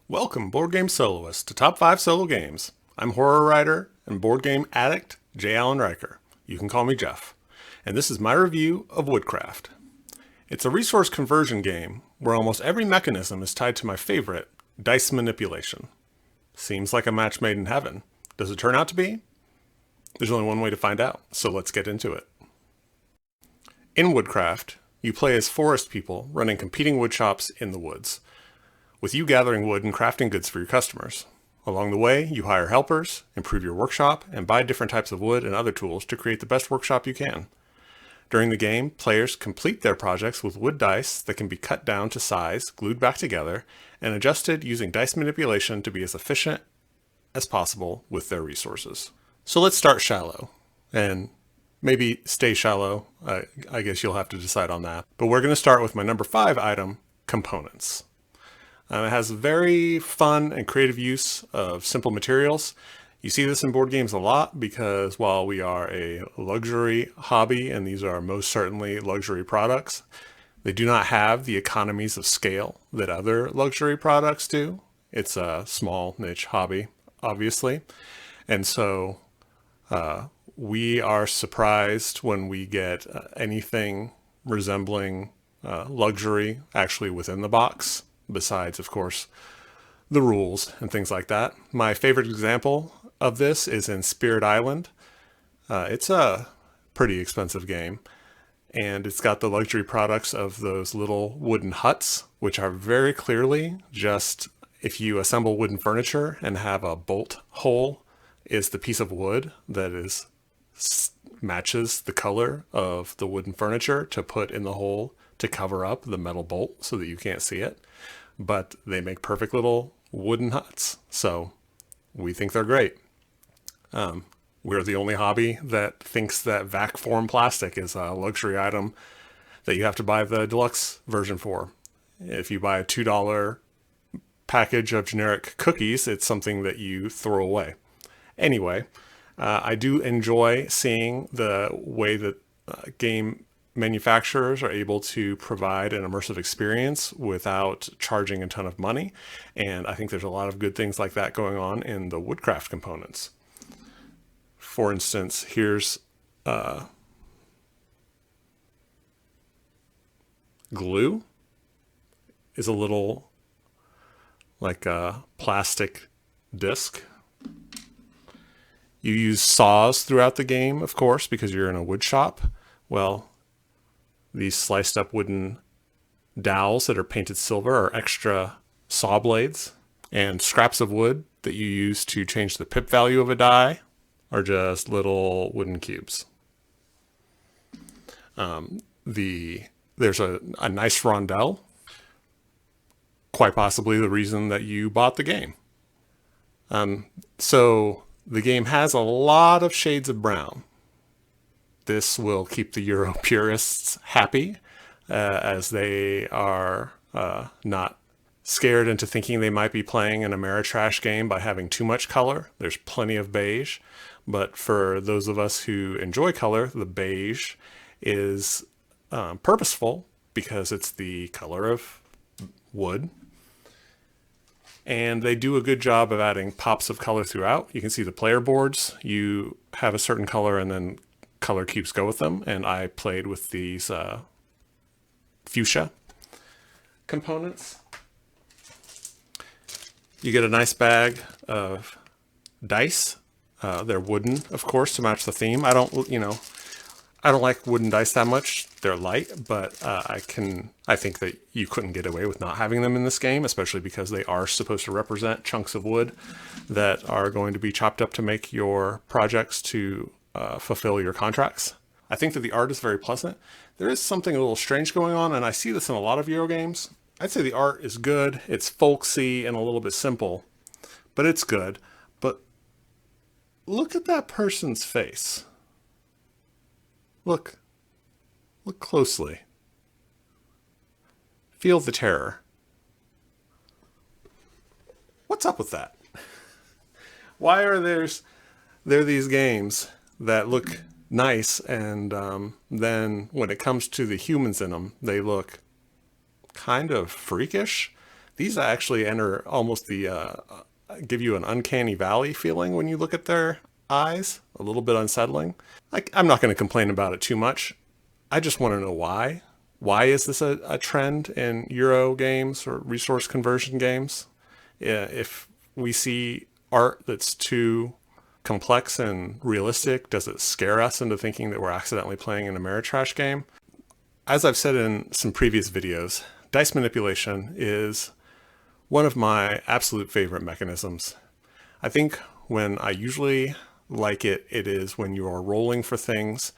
Welcome, board game soloists, to Top 5 Solo Games. I'm horror writer and board game addict J. Allen Riker. You can call me Jeff. And this is my review of Woodcraft. It's a resource conversion game where almost every mechanism is tied to my favorite, dice manipulation. Seems like a match made in heaven. Does it turn out to be? There's only one way to find out, so let's get into it. In Woodcraft, you play as forest people running competing wood shops in the woods, with you gathering wood and crafting goods for your customers. Along the way, you hire helpers, improve your workshop, and buy different types of wood and other tools to create the best workshop you can. During the game, players complete their projects with wood dice that can be cut down to size, glued back together, and adjusted using dice manipulation to be as efficient as possible with their resources. So let's start shallow, and maybe stay shallow. I guess you'll have to decide on that. But we're going to start with my number 5 item, components. It has very fun and creative use of simple materials. You see this in board games a lot because while we are a luxury hobby, and these are most certainly luxury products, they do not have the economies of scale that other luxury products do. It's a small niche hobby, obviously. And so we are surprised when we get anything resembling luxury actually within the box. Besides, of course, the rules and things like that. My favorite example of this is in Spirit Island. It's a pretty expensive game, and it's got the luxury products of those little wooden huts, which are very clearly just if you assemble wooden furniture and have a bolt hole is the piece of wood that is matches the color of the wooden furniture to put in the hole to cover up the metal bolt so that you can't see it. But they make perfect little wooden huts, so we think they're great. We're the only hobby that thinks that vac form plastic is a luxury item that you have to buy the deluxe version for. If you buy a $2 package of generic cookies, it's something that you throw away. Anyway, I do enjoy seeing the way that game manufacturers are able to provide an immersive experience without charging a ton of money. And I think there's a lot of good things like that going on in the Woodcraft components. For instance, here's glue is a little like a plastic disc. You use saws throughout the game, of course, because you're in a wood shop. Well, these sliced up wooden dowels that are painted silver are extra saw blades, and scraps of wood that you use to change the pip value of a die are just little wooden cubes. There's a nice rondelle, quite possibly the reason that you bought the game. So the game has a lot of shades of brown. This will keep the Euro purists happy, as they are not scared into thinking they might be playing an Ameritrash game by having too much color. There's plenty of beige, but for those of us who enjoy color, the beige is purposeful because it's the color of wood. And they do a good job of adding pops of color throughout. You can see the player boards. You have a certain color and then color cubes go with them, and I played with these fuchsia components. You get a nice bag of dice. They're wooden, of course, to match the theme. I don't like wooden dice that much. They're light, but I think that you couldn't get away with not having them in this game, especially because they are supposed to represent chunks of wood that are going to be chopped up to make your projects to fulfill your contracts. I think that the art is very pleasant. There is something a little strange going on, and I see this in a lot of Euro games. I'd say the art is good. It's folksy and a little bit simple, but it's good. But look at that person's face. Look closely. Feel the terror. What's up with that? Why are there these games that look nice, and then when it comes to the humans in them, they look kind of freakish? These actually enter almost give you an uncanny valley feeling when you look at their eyes, a little bit unsettling. I'm not going to complain about it too much. I just want to know why. Why is this a trend in Euro games or resource conversion games? If we see art that's too complex and realistic, does it scare us into thinking that we're accidentally playing an Ameritrash game? As I've said in some previous videos, dice manipulation is one of my absolute favorite mechanisms. I think when I usually like it, it is when you are rolling for things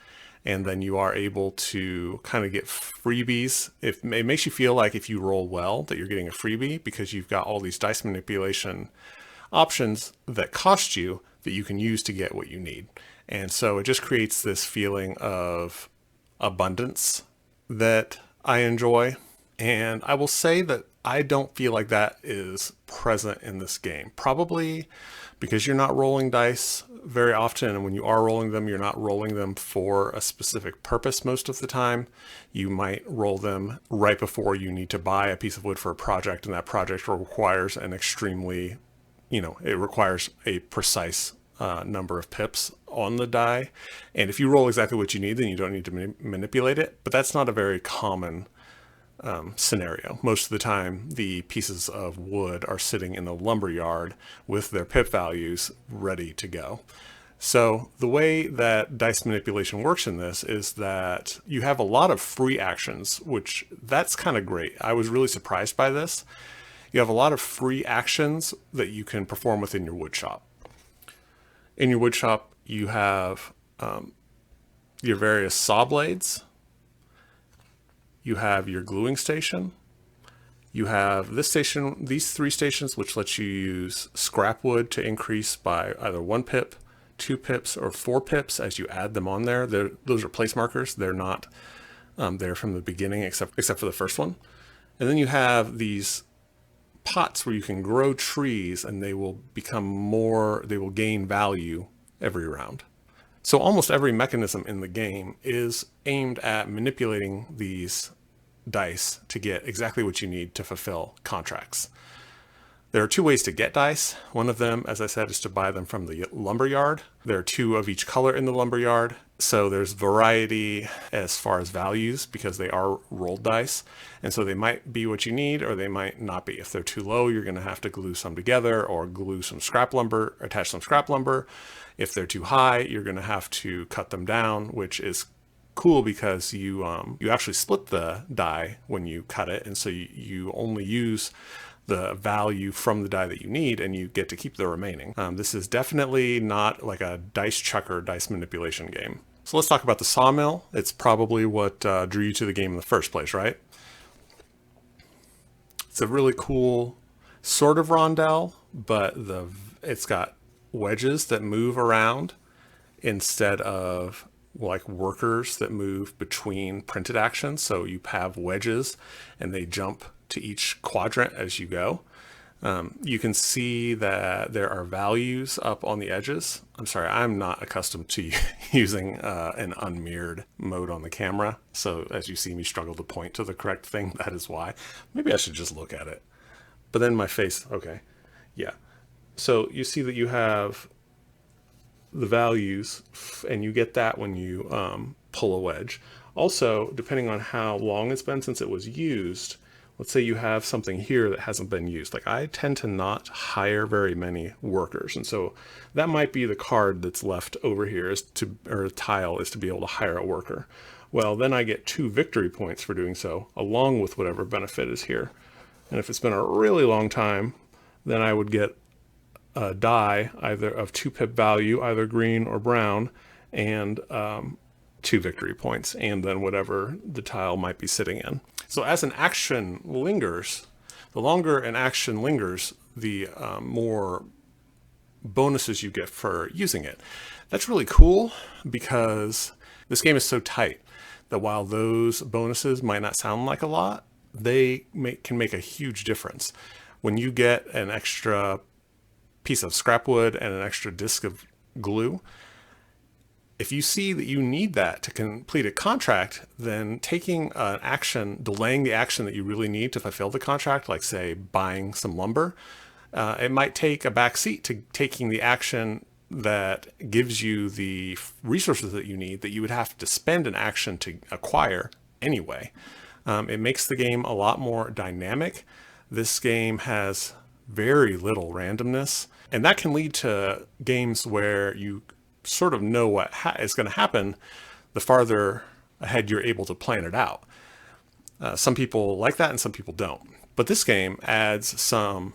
and then you are able to kind of get freebies. It makes you feel like if you roll well that you're getting a freebie because you've got all these dice manipulation options that cost you that you can use to get what you need. And so it just creates this feeling of abundance that I enjoy. And I will say that I don't feel like that is present in this game. Probably because you're not rolling dice very often, and when you are rolling them, you're not rolling them for a specific purpose most of the time. You might roll them right before you need to buy a piece of wood for a project, and that project requires an extremely, it requires a precise number of pips on the die. And if you roll exactly what you need, then you don't need to manipulate it. But that's not a very common scenario. Most of the time, the pieces of wood are sitting in the lumber yard with their pip values ready to go. So the way that dice manipulation works in this is that you have a lot of free actions, which that's kind of great. I was really surprised by this. You have a lot of free actions that you can perform within your wood shop. In your wood shop, you have your various saw blades. You have your gluing station. You have this station, these 3 stations, which lets you use scrap wood to increase by either 1 pip, 2 pips, or 4 pips as you add them on there. Those are place markers. They're not there from the beginning, except for the first one. And then you have these pots where you can grow trees, and they will gain value every round. So almost every mechanism in the game is aimed at manipulating these dice to get exactly what you need to fulfill contracts. There are 2 ways to get dice. One of them, as I said, is to buy them from the lumber yard. There are 2 of each color in the lumber yard. So there's variety as far as values because they are rolled dice. And so they might be what you need or they might not be. If they're too low, you're going to have to glue some together or glue some scrap lumber, attach some scrap lumber. If they're too high, you're going to have to cut them down, which is cool because you actually split the die when you cut it. And so you only use the value from the die that you need, and you get to keep the remaining. This is definitely not like a dice chucker dice manipulation game. So let's talk about the Sawmill. It's probably what drew you to the game in the first place, right? It's a really cool sort of rondel, but it's got wedges that move around instead of like workers that move between printed actions. So you have wedges and they jump to each quadrant as you go. You can see that there are values up on the edges. I'm sorry, I'm not accustomed to using an unmirrored mode on the camera. So as you see me struggle to point to the correct thing, that is why. Maybe I should just look at it. But then my face, okay, yeah. So you see that you have the values, and you get that when you pull a wedge. Also, depending on how long it's been since it was used, let's say you have something here that hasn't been used. Like I tend to not hire very many workers. And so that might be the card that's left over here or a tile is to be able to hire a worker. Well, then I get 2 victory points for doing so, along with whatever benefit is here. And if it's been a really long time, then I would get a die either of 2 pip value, either green or brown, and 2 victory points, and then whatever the tile might be sitting in. So as an action lingers, the longer an action lingers, the more bonuses you get for using it. That's really cool because this game is so tight that while those bonuses might not sound like a lot, they can make a huge difference. When you get an extra piece of scrap wood and an extra disc of glue, If you see that you need that to complete a contract, then taking an action, delaying the action that you really need to fulfill the contract, like say buying some lumber, it might take a back seat to taking the action that gives you the resources that you need that you would have to spend an action to acquire anyway. It makes the game a lot more dynamic. This game has very little randomness, and that can lead to games where you sort of know what is going to happen the farther ahead you're able to plan it out. Some people like that and some people don't. But this game adds some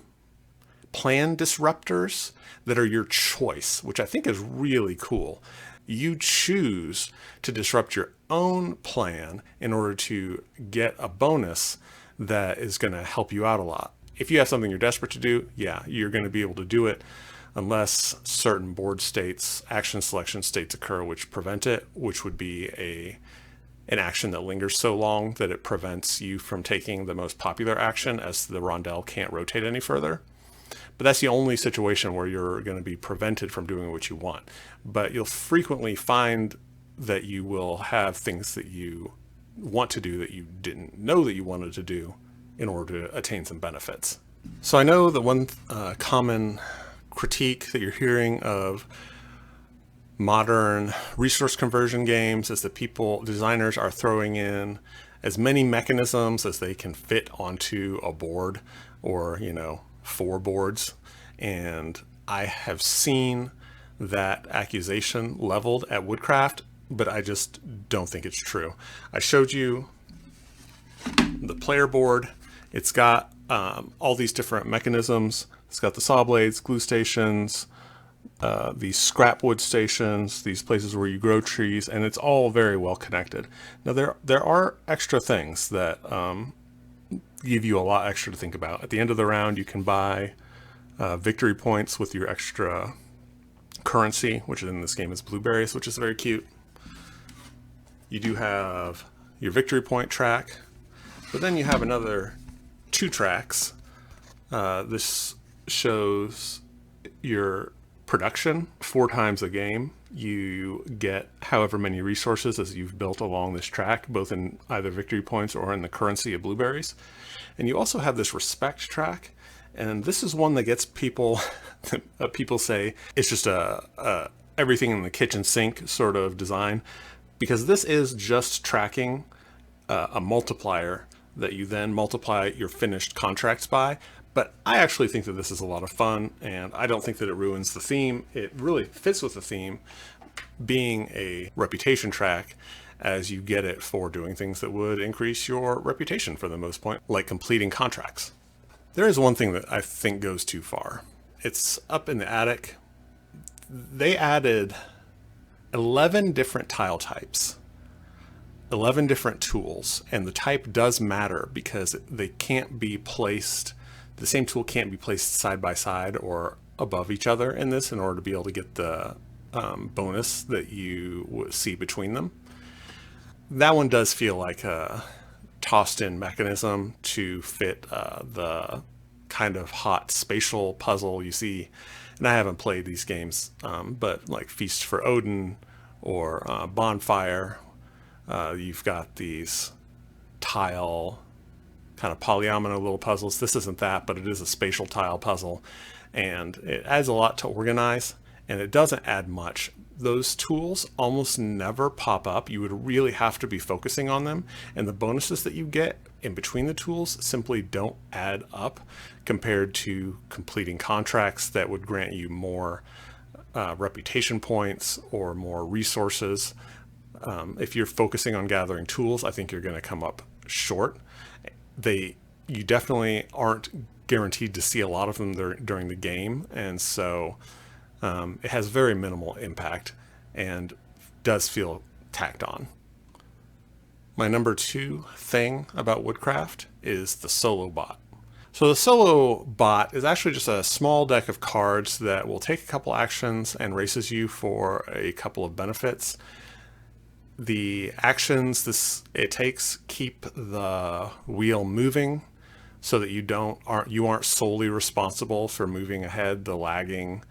plan disruptors that are your choice, which I think is really cool. You choose to disrupt your own plan in order to get a bonus that is going to help you out a lot. If you have something you're desperate to do, yeah, you're going to be able to do it unless certain board states, action selection states occur which prevent it, which would be an action that lingers so long that it prevents you from taking the most popular action, as the rondelle can't rotate any further. But that's the only situation where you're going to be prevented from doing what you want. But you'll frequently find that you will have things that you want to do that you didn't know that you wanted to do in order to attain some benefits. So I know that one common critique that you're hearing of modern resource conversion games is that designers are throwing in as many mechanisms as they can fit onto a board, or 4 boards. And I have seen that accusation leveled at Woodcraft, but I just don't think it's true. I showed you the player board. It's got all these different mechanisms. It's got the saw blades, glue stations, these scrap wood stations, these places where you grow trees, and it's all very well connected. Now there are extra things that give you a lot extra to think about. At the end of the round, you can buy victory points with your extra currency, which in this game is blueberries, which is very cute. You do have your victory point track, but then you have another 2 tracks. This shows your production 4 times a game. You get however many resources as you've built along this track, both in either victory points or in the currency of blueberries. And you also have this respect track, and this is one that gets people people say it's just a everything in the kitchen sink sort of design, because this is just tracking a multiplier that you then multiply your finished contracts by. But I actually think that this is a lot of fun, and I don't think that it ruins the theme. It really fits with the theme, being a reputation track, as you get it for doing things that would increase your reputation for the most part, like completing contracts. There is one thing that I think goes too far. It's up in the attic. They added 11 different tile types, 11 different tools, and the type does matter because they can't be placed, the same tool can't be placed side by side or above each other in this in order to be able to get the bonus that you see between them. That one does feel like a tossed in mechanism to fit the kind of hot spatial puzzle you see. And I haven't played these games, but like Feast for Odin or Bonfire, you've got these tile kind of polyomino little puzzles. This isn't that, but it is a spatial tile puzzle, and it adds a lot to organize, and it doesn't add much. Those tools almost never pop up. You would really have to be focusing on them, and the bonuses that you get in between the tools simply don't add up compared to completing contracts that would grant you more reputation points or more resources. If you're focusing on gathering tools, I think you're going to come up short. You definitely aren't guaranteed to see a lot of them during the game, and so it has very minimal impact and does feel tacked on. My number 2 thing about Woodcraft is the solo bot. So the solo bot is actually just a small deck of cards that will take a couple actions and races you for a couple of benefits. The actions it takes keep the wheel moving so that you aren't solely responsible for moving ahead the lagging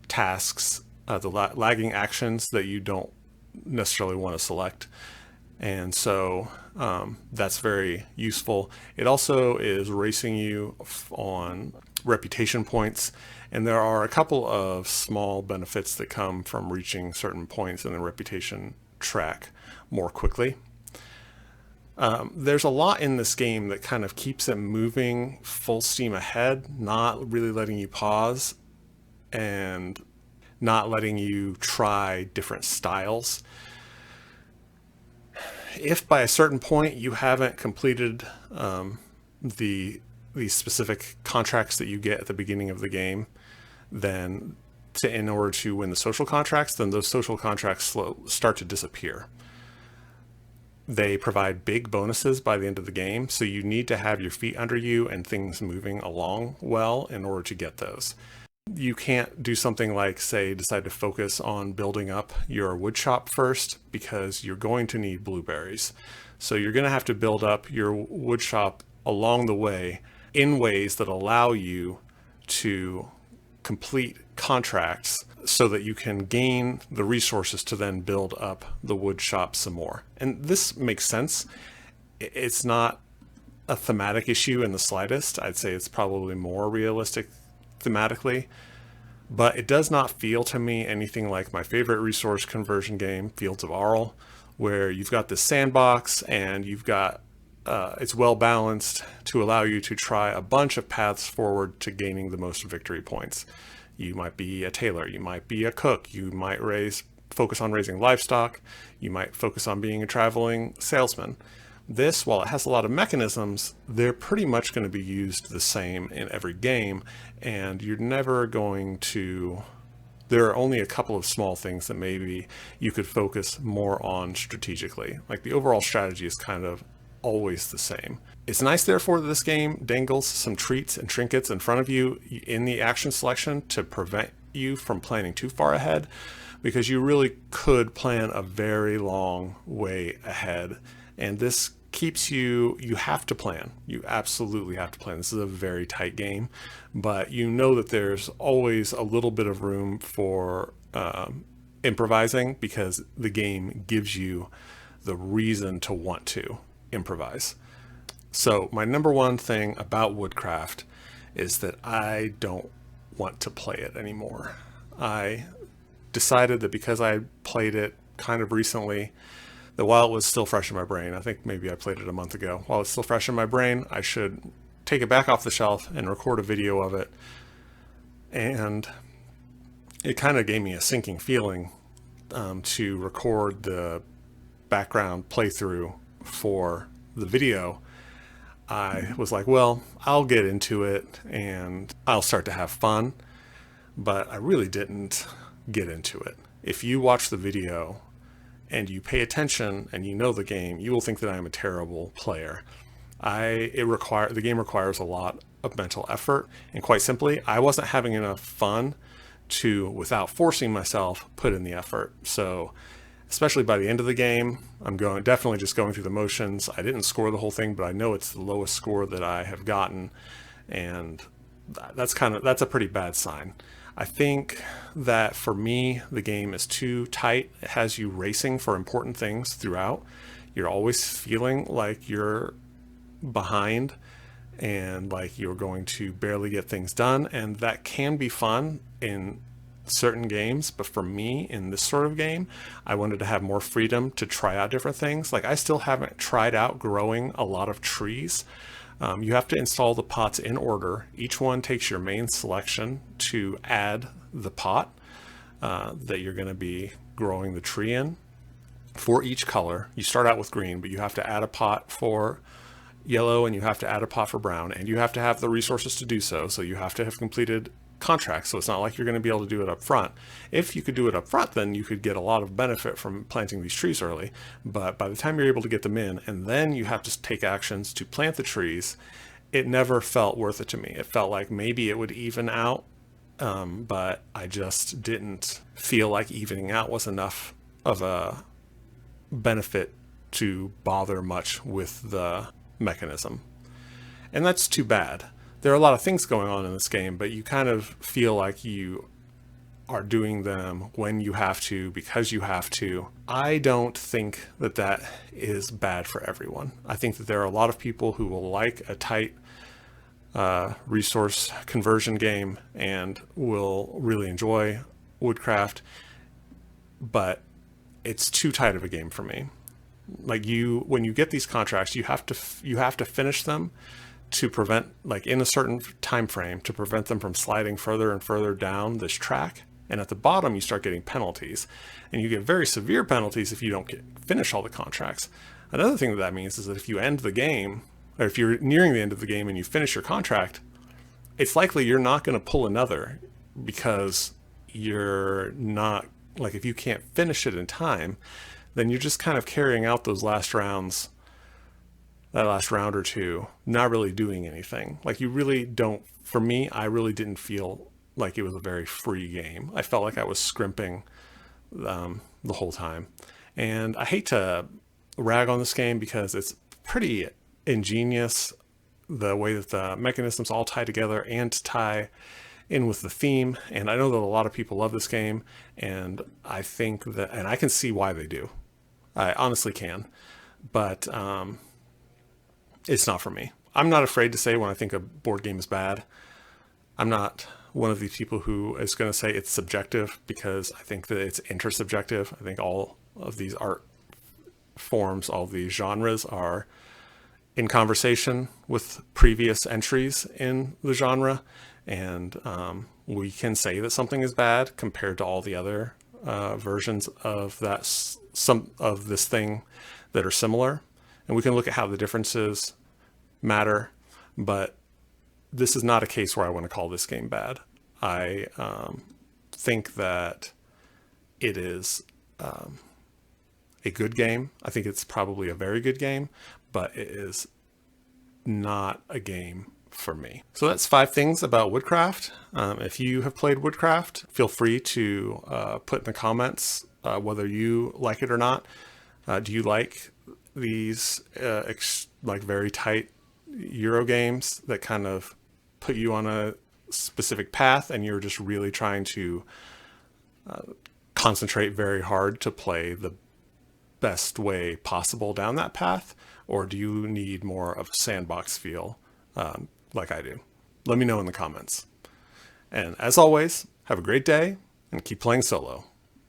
tasks, the lagging actions that you don't necessarily want to select. And so that's very useful. It also is racing you on reputation points. And there are a couple of small benefits that come from reaching certain points in the reputation track more quickly. There's a lot in this game that kind of keeps it moving full steam ahead, not really letting you pause and not letting you try different styles. If by a certain point you haven't completed the specific contracts that you get at the beginning of the game, then in order to win the social contracts, then those social contracts start to disappear. They provide big bonuses by the end of the game, so you need to have your feet under you and things moving along well in order to get those. You can't do something like, say, decide to focus on building up your wood shop first, because you're going to need blueberries. So you're going to have to build up your wood shop along the way in ways that allow you to complete contracts so that you can gain the resources to then build up the wood shop some more. And this makes sense. It's not a thematic issue in the slightest. I'd say it's probably more realistic thematically, but it does not feel to me anything like my favorite resource conversion game, Fields of Arle, where you've got this sandbox and you've got it's well balanced to allow you to try a bunch of paths forward to gaining the most victory points. You might be a tailor, you might be a cook, you might focus on raising livestock, you might focus on being a traveling salesman. This, while it has a lot of mechanisms, they're pretty much going to be used the same in every game, and you're never going to... There are only a couple of small things that maybe you could focus more on strategically. Like the overall strategy is kind of always the same. It's nice, therefore, that this game dangles some treats and trinkets in front of you in the action selection to prevent you from planning too far ahead, because you really could plan a very long way ahead. And this keeps you have to plan. You absolutely have to plan. This is a very tight game, but you know that there's always a little bit of room for improvising, because the game gives you the reason to want to improvise. So my number one thing about Woodcraft is that I don't want to play it anymore. I decided that because I played it kind of recently, that while it was still fresh in my brain, I think maybe I played it a month ago, while it's still fresh in my brain, I should take it back off the shelf and record a video of it. And it kind of gave me a sinking feeling to record the background playthrough for the video. I was like, well, I'll get into it and I'll start to have fun, but I really didn't get into it. If you watch the video and you pay attention and you know the game, you will think that I am a terrible player. The game requires a lot of mental effort, and quite simply, I wasn't having enough fun to, without forcing myself, put in the effort. So especially by the end of the game, I'm definitely just going through the motions. I didn't score the whole thing, but I know it's the lowest score that I have gotten, and that's a pretty bad sign. I think that for me, the game is too tight. It has you racing for important things throughout. You're always feeling like you're behind and like you're going to barely get things done, and that can be fun in certain games, but for me, in this sort of game, I wanted to have more freedom to try out different things. Like, I still haven't tried out growing a lot of trees. You have to install the pots in order. Each one takes your main selection to add the pot that you're going to be growing the tree in. For each color, you start out with green, but you have to add a pot for yellow and you have to add a pot for brown, and you have to have the resources to do so. So you have to have completed contracts, so it's not like you're going to be able to do it up front. If you could do it up front, then you could get a lot of benefit from planting these trees early, but by the time you're able to get them in and then you have to take actions to plant the trees, it never felt worth it to me. It felt like maybe it would even out, but I just didn't feel like evening out was enough of a benefit to bother much with the mechanism. And that's too bad. There are a lot of things going on in this game, but you kind of feel like you are doing them when you have to, because you have to. I don't think that that is bad for everyone. I think that there are a lot of people who will like a tight resource conversion game and will really enjoy Woodcraft, but it's too tight of a game for me. Like, when you get these contracts, you have to finish them to prevent, like, in a certain time frame, to prevent them from sliding further and further down this track. And at the bottom, you start getting penalties, and you get very severe penalties if you don't finish all the contracts. Another thing that means is that if you end the game, or if you're nearing the end of the game and you finish your contract, it's likely you're not going to pull another, because you're not, like, if you can't finish it in time, then you're just kind of carrying out those last rounds, that last round or two, not really doing anything. Like, you really don't, for me, I really didn't feel like it was a very free game. I felt like I was scrimping the whole time. And I hate to rag on this game because it's pretty ingenious, the way that the mechanisms all tie together and tie in with the theme. And I know that a lot of people love this game, and I think that, and I can see why they do. I honestly can, but it's not for me. I'm not afraid to say when I think a board game is bad. I'm not one of these people who is going to say it's subjective, because I think that it's intersubjective. I think all of these art forms, all of these genres are in conversation with previous entries in the genre, and we can say that something is bad compared to all the other versions of that, some of this thing that are similar, and we can look at how the differences matter. But this is not a case where I want to call this game bad. I think that it is a good game. I think it's probably a very good game, but it is not a game for me. So that's 5 things about Woodcraft. If you have played Woodcraft, feel free to put in the comments whether you like it or not. Do you like these like very tight Euro games that kind of put you on a specific path, and you're just really trying to concentrate very hard to play the best way possible down that path? Or do you need more of a sandbox feel like I do? Let me know in the comments. And as always, have a great day and keep playing solo.